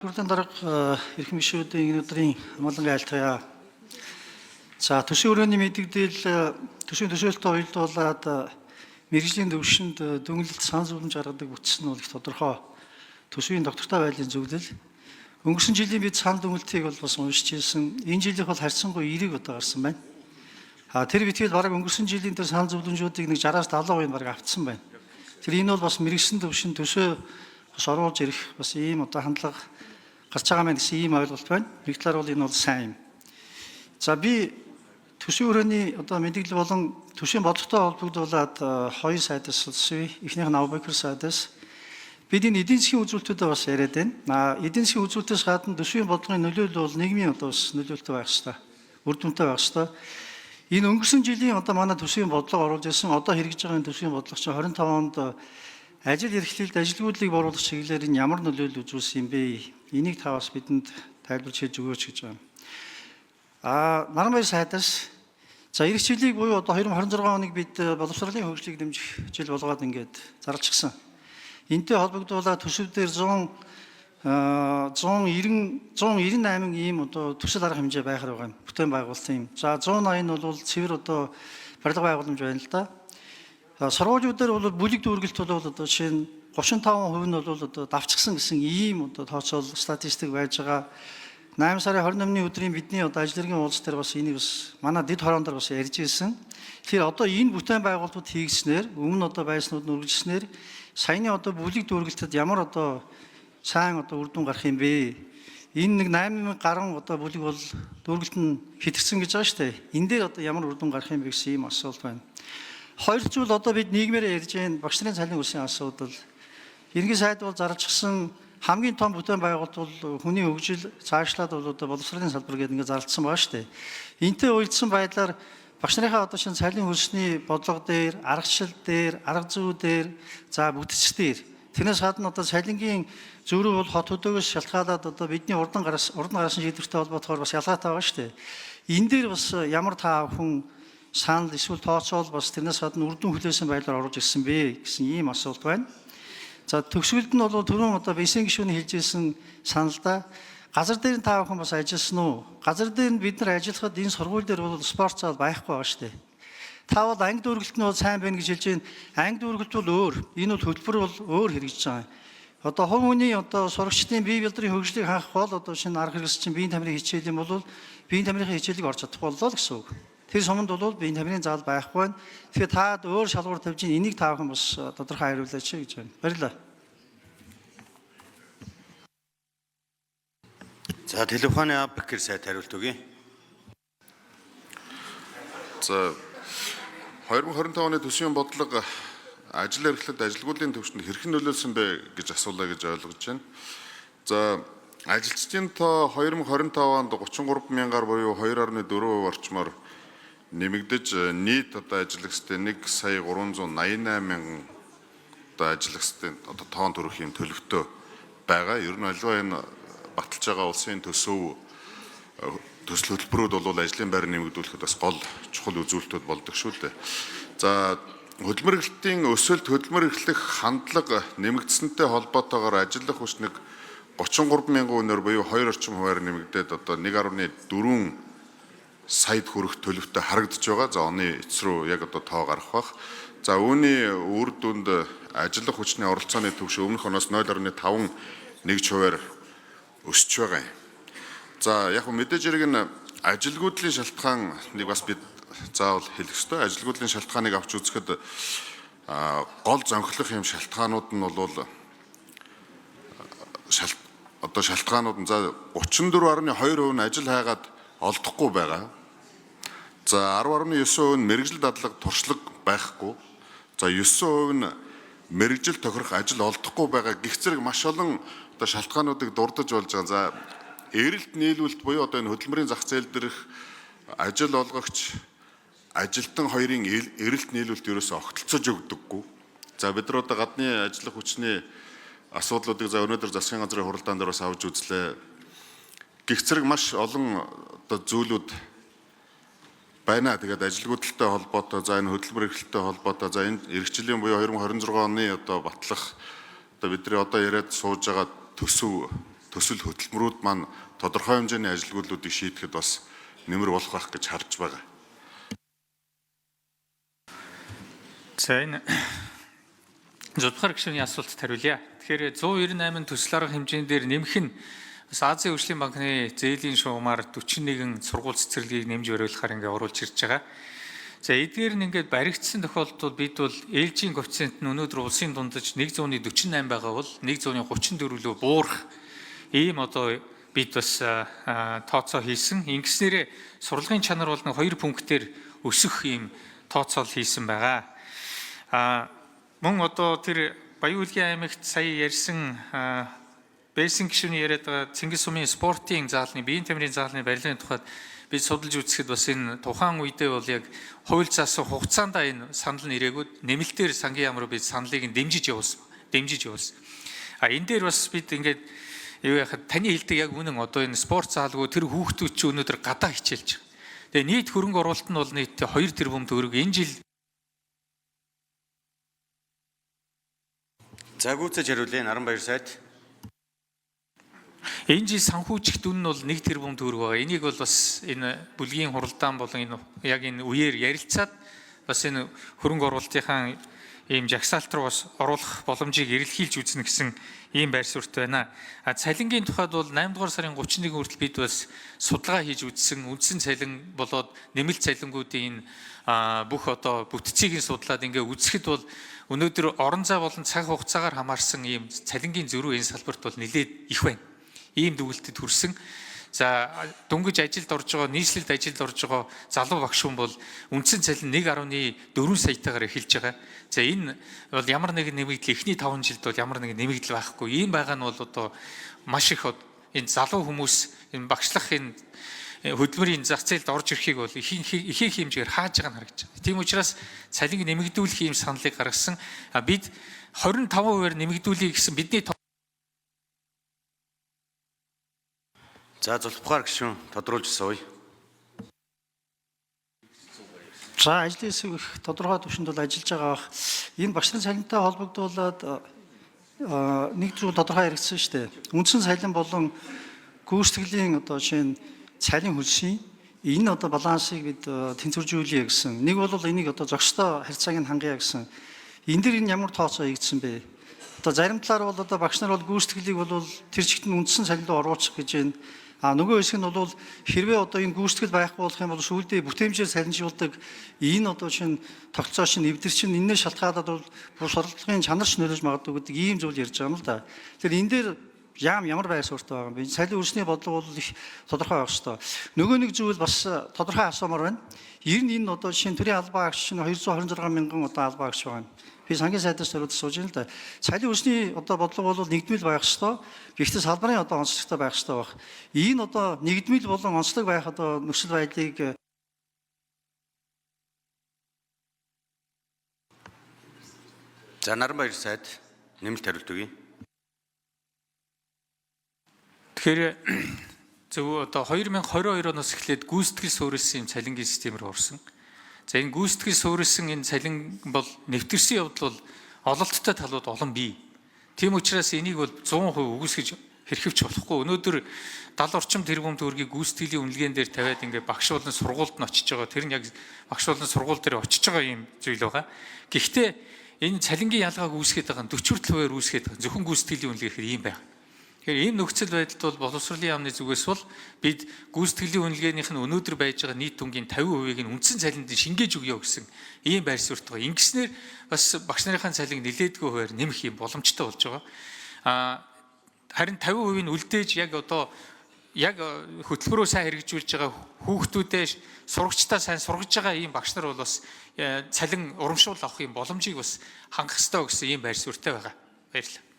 Бүрдэн дарга эрхэм гишүүдийн өнөөдрийн амгалангийн айлтгая. За төсвийн өрөөний мэдээлэл төсвийн төсөөлөлтөд уялдуулаад мэргэжлийн төвшөнд дүнэлэлт санал зөвлөмж гаргадаг бүтсэн нь бол их тодорхой. Төсвийн доктортой байдлын зөвлөл. Өнгөрсөн жилийн бид санал дүнэлтийг бол бас уншиж ирсэн. Энэ жилийнх бол харьцангуй эерэг удаа гарсан байна. Тэр битгий бараг өнгөрсөн жилийн тэр санал зөвлөмжүүдийг нэг 60-аас 70% нь бараг автсан байна. Тэр энэ бол бас мэргэжлийн төвшин төсөө бас оруулж ирэх бас ийм одоо хандлага гарч байгаа мэн гэсэн ийм ойлголт байна. Нэг талаар бол энэ бол сайн юм. За би төсвийн өрөөний одоо мэдээлэл болон төсвийн бодлоготой холбогдуулаад хоёр сайдаас сонсъё. Эхнийх нь Авбекер сайдаас бид энэ эдийн засгийн үзүүлэлтүүдээ бас яриад байна. Эдийн засгийн үзүүлэлтээс гадна төсвийн бодлогын нөлөөлөл бол нийгмийн одоо бас нөлөөлтөй байх ёстой. Үр дүнтэй байх ёстой. Энэ өнгөрсөн жилийн одоо манай төсвийн бодлого оруулж ирсэн одоо хэрэгжиж байгаа төсвийн бодлого чинь 25 онд ажил эрхлэлд ажилгүйдлийг боруулах чиглэлээр энэ ямар нөлөөлөл үзүүлсэн юм бэ? Энийг та бас бидэнд тайлбарч хэлж өгөөч гэж байна. Наранбаяр сайдаас за эх жилийг буюу одоо 2026 оныг бид боловсролын хөгжлийг дэмжих жил болгоод ингээд зарлчихсан. Энтэй холбогдуулаад төсөвдөр 198 ийм одоо төсөл арга хэмжээ байхаар байгаа юм. Бүтээн байгуулсан юм. За 180 нь бол цэвэр одоо барилга байгууламж байна л да. Сургуулиудаар бол бүлэг дүүргэлт бол одоо жишээ нь 35% нь бол одоо давчгсан гэсэн ийм одоо тооцоол статистик байж байгаа. 8 сарын 28-ны өдрийн бидний одоо ажил хэргийн уулз дээр бас энийг бас манай дэд хорон дээр бас ярьж ирсэн. Тэгэхээр одоо энэ бүтээн байгуулалтууд хийгснээр өмнө одоо байснууд нь үргэлжлснээр саяны одоо бүлэг дүүргэлтэд ямар одоо сайн одоо үр дүн гарах юм бэ? Энэ нэг 8000 гаруй одоо бүлэг бол дүүргэлт нь хэтэрсэн гэж байгаа шүү дээ. Энэ дээр одоо ямар үр дүн гарах юм бэ гэсэн ийм асуулт байна. Хоёр зүйл одоо бид нийгмээр ярьж байгаа багш нарын цалин үлсийн асуудал. Иргэн сайд бол зарлчихсан хамгийн том бүтээн байгуулалт бол хүний хөгжил цаашлаад бол одоо боловсролын салбар гэдэг ингээд зарлцсан байгаа шүү дээ. Энтэй уялдсан байдлаар багш нарынхаа одоо шинэ цалин хөлсний бодлого дээр, аргачлал дээр, арга зүй дээр, за бүтц дээр тэрнээс гадна одоо цалингийн зөрүү бол хот хөдөөгөөс шалтгаалаад одоо бидний урд гарсан шийдвэртэй холбоотойгоор бас ялгаатай байгаа шүү дээ. Энэ дээр бас ямар та бүхэн санал эсвэл тооцоол бас тэрнээс гадна үр дүн хүлээсэн байдлаар оруулж ирсэн бэ гэсэн ийм асуулт байна. За төгсгөлд нь бол түрүүн одоо Бэйсэн гишүүний хэлж ирсэн саналдаа газар дээр нь та бүхэн бас ажилласан уу? Газар дээр нь бид нар ажиллахад энэ сургууль дээр бол спорт зал байхгүй байгаа шүү дээ. Та бол анги дүүргэлт нь бол сайн байна гэж хэлж байна. Анги дүүргэлт бол өөр. Энэ бол хөтөлбөр бол өөр хэрэгжиж байгаа. Одоо хувь хүний одоо сурагчдын бие биедрийн хөгжлийг хаах бол одоо шинэ арга хэрэгс чинь биеийн тамирын хичээл юм бол биеийн тамирын хичээлийг орж чадах боллоо гэсэн үг. Тэр суманд бол биеийн тамирын зал байхгүй байна. Тэгэхээр та өөр шалгуур тавьж энийг та бүхэн бас тодорхой хариулаач гэж байна. Баярлалаа. За телефоны Авбекер сайд хариулт өгье. За 2025 оны төсвийн бодлого ажил эрхлэлд ажилгүйдлийн төвшөнд хэрхэн нөлөөлсөн бэ гэж асуулаа гэж ойлгож байна. За ажилчдын тоо 2025 онд 33,000-аар буюу 2.4% орчмоор нэмэгдэж нийт одоо ажиллагчдын 1,388,000 одоо ажиллагчдын одоо тоон төрөх юм төлөвтэй байгаа. Ер нь аливаа энэ баталж байгаа улсын төсөв хөтөлбөрүүд бол ажлын байр нэмэгдүүлэхэд бас гол чухал үзүүлэлтүүд болдог шүү дээ. За хөдөлмөр эрхлэлтийн өсөлт хөдөлмөр эрхлэх хандлага нэмэгдсэнтэй холбоотойгоор ажиллах хүч нэг 33,000 үнээр буюу 2 орчим хувиар нэмэгдээд одоо 1.4 саяд хүрэх төлөвтэй харагдаж байгаа. За оны эцрүү яг одоо тоо гарах бах. За үүний үр дүнд ажиллах хүчний оролцооны түвш өмнөх оноос 0.5 нэгж хувиар өсөж байгаа юм. За яг мэдээж хэрэг нь ажилгүйдлийн шалтгааныг бас бид заавал хэлэх ёстой. Ажилгүйдлийн шалтгааныг авч үзэхэд гол зөнхлөх юм шалтгаанууд нь бол шалтгаанууд нь за 34.2% нь ажил хайгаад олдохгүй байгаа. За 10.9% нь мэргэжил дадлага туршлага байхгүй. За 9% нь мэргэжил тохирох ажил олдохгүй байгаа. Гэх зэрэг маш олон одоо шалтгаануудыг дурдж болж байгаа. За эрэлт нийлүүлэлт буюу одоо энэ хөдөлмөрийн зах зээл дээрх ажил олгогч ажилтан хоёрын эрэлт нийлүүлэлт ерөөсөө огтлцож өгдөггүй. За бид нар одоо гадны ажиллах хүчний асуудлуудыг за өнөөдөр засгийн газрын хуралдаан дээр бас авч үзлээ. Гэх зэрэг маш олон одоо зүйлүүд байна. Тэгээд ажилгүйдэлтэй холбоотой, за энэ хөдөлмөр эрхлэлтэй холбоотой, за энэ эх жилийн буюу 2026 оны одоо батлах одоо бидний одоо яриад сууж байгаа төсөв төсөл хөтөлбөрүүд маань тодорхой хэмжээний ажилгүйдлүүдийг шийдэхэд бас нэмэр болох байх гэж харж байгаа. За энэ Зодбахар гишүүний асуултад хариулъя. Тэгэхээр 198 төсөл арга хэмжээнд дээр нэмэх нь бас Азийн хөгжлийн банкны зээлийн шугамар 41 сургууль цэцэрлэгийг нэмж бариулахаар ингээ оруулж ирж байгаа. За эдгээр нь ингээд баригдсан тохиолдолд бид бол ээлжийн коэффициент нь өнөөдөр улсын дундаж 148 байгаа бол 134 рүү буурах ийм одоо бид бас тооцоо хийсэн. Ингэснээр сурлагын чанар бол 2 пунктээр өсөх ийм тооцоол хийсэн байгаа. Мөн одоо тэр Баян-Улгийн аймагт сая ярьсан Бэйсэн гишүүний яриад байгаа Цэнгис сумын спортын заалны, биеийн тамирын заалны барилгын тухайд бид судалж үзэхэд бас энэ тухайн үедээ бол яг хууль заасан хугацаанд энэ санал нэрээгүүд нэмэлтээр сангийн яамруу бид саналыг нь дэмжиж явуулсан. Энэ дээр бас бид ингээд юу яхад таны хэлдэг яг үнэн одоо энэ спорт заалгүй тэр хүүхдүүд чи өнөөдөр гадаа хичээлж байгаа. Тэгээ нийт хөрөнгө оруулалт нь бол нийт 2 тэрбум төгрөг энэ жил. За гүйцэж хариулъя. Наранбаяр сайд. Энэ жил санхүүжих дүн нь бол 1 тэрбум төгрөг байгаа. Энийг бол бас энэ бүлгийн хуралдаан болон энэ яг энэ үеэр ярилцаад бас энэ хөрөнгө оруулалтынхаа ийм жагсаалт руу бас оруулах боломжийг эрэлхийлж үзнэ гэсэн ийм байр суурьт байна. Цалингийн тухайд бол 8 дугаар сарын 31 хүртэл бид бас судалгаа хийж үзсэн. Үндсэн цалин болоод нэмэлт цалингуудын бүх одоо бүтцийг судлаад ингээ үзэхэд бол өнөөдөр орон зай болон цаг хугацаагаар хамаарсан ийм цалингийн зөрүү энэ салбарт бол нэлээд их байна. Ийм дүгэлтэд хүрсэн. За дөнгөж ажилд орж байгаа, нийслэлд ажилд орж байгаа залуу багш хүн бол үндсэн цалин 1.4 саятайгаар эхэлж байгаа. За энэ бол ямар нэгэн нэмэгдэл эхний 5 жилд бол ямар нэгэн нэмэгдэл байхгүй. Ийм байгаа нь бол одоо маш их энэ залуу хүмүүс энэ багшлах энэ хөдөлмөрийн зах зээлд орж ирэхийг бол ихэнх хэмжээгээр хааж байгаа нь харагдаж байна. Тийм учраас цалинг нэмэгдүүлэх ийм саналыг гаргасан. Бид 25%-аар нэмэгдүүлэе гэсэн бидний За Зулбахар гишүүн тодруулж сууя. За ажлын хэсэг их тодорхой түвшинд бол ажиллаж байгаа бах. Энэ багш нарын цалинтай холбогдуулаад нэг зүйл тодорхой яригдсан шүү дээ. Үндсэн цалин болон гүйцэтгэлийн одоо жишээ нь цалин хөлсийн энэ одоо балансыг бид тэнцвэржүүлье гэсэн. Нэг бол энийг одоо зохистой харьцааг нь хангая гэсэн. Энэ дэр энэ ямар тооцоо хийгдсэн бэ? Одоо зарим талаар бол одоо багш нар бол гүйцэтгэлийг бол тэр чигт нь үндсэн цалин руу оруулах гэж байна. Нөгөө хэсэг нь бол хэрвээ одоо энэ гүйцэтгэл байхгүй болох юм бол сүүлдээ бүтээмжээр салинжуулдаг энэ одоо чинь тогтцоо чинь эвдэр чинь энэний шалтгаалаад бол бүх сургалтын чанар ч нөлөөлж магадгүй гэдэг ийм зүйл ярьж байгаа юм л да. Тэгэхээр энэ дээр ямар байр суурьтай байгаа юм бэ? Цалин өрсний бодлого бол их тодорхой байх ёстой. Нөгөө нэг зүйл бас тодорхой асуумаар байна. Ер нь энэ одоо жишээ нь төрийн албаа агч чинь 226 мянган одоо албаа агч байгаа юм. Би сангийн сайдаас төрөөд сууж байна л да. Цалин өрсний одоо бодлого бол нэгдмэл байх ёстой. Гэхдээ салбарын одоо онцлогтой байх ёстой байх. Энэ одоо нэгдмэл болон онцлог байх одоо нөхцөл байдлыг За Наранбаяр сайд нэмэлт хариулт өгье. Тэгэхээр зөв одоо 2022 оноос эхлээд гүйцэтгэл суурилсан юм цалингийн систем рүү орсон. За энэ гүйцэтгэл суурилсан энэ цалин бол нэвтэрсэн явдал бол ололттой талууд олон бий. Тийм учраас энийг бол 100% үгүйсгэж хэрхэвч болохгүй. Өнөөдөр 70 орчим тэрбум төгрөгийг гүйцэтгэлийн үнэлгээнд дээр тавиад ингээ багш болон сургуульд нь очиж байгаа. Тэр нь яг багш болон сургууль дээр очиж байгаа юм зүйл байгаа. Гэхдээ энэ цалингийн ялгааг үүсгэж байгаа нь 40% үүсгэж байгаа. Зөвхөн гүйцэтгэлийн үнэлгээ гэхээр ийм байна. Тэгэхээр ийм нөхцөл байдалд бол боловсролын яамны зүгээс бол бид гүйцэтгэлийн үнэлгээнийх нь өнөөдөр байж байгаа нийт дүнгийн 50%-ийг нь үндсэн цалинд шингээж өгье гэсэн ийм байр суурьтай байгаа. Ингэснээр бас багш нарын цалинг нэлээдгүй хуваар нэмэх юм боломжтой болж байгаа. Харин 50% нь үлдээж яг одоо яг хөтөлбөрөө сайн хэрэгжүүлж байгаа хүүхдүүдээ сурагчдаа сайн сургаж байгаа ийм багш нар бол бас цалин урамшуул авах юм боломжийг бас хангах ёстой гэсэн ийм байр суурьтай байгаа. Баярлалаа.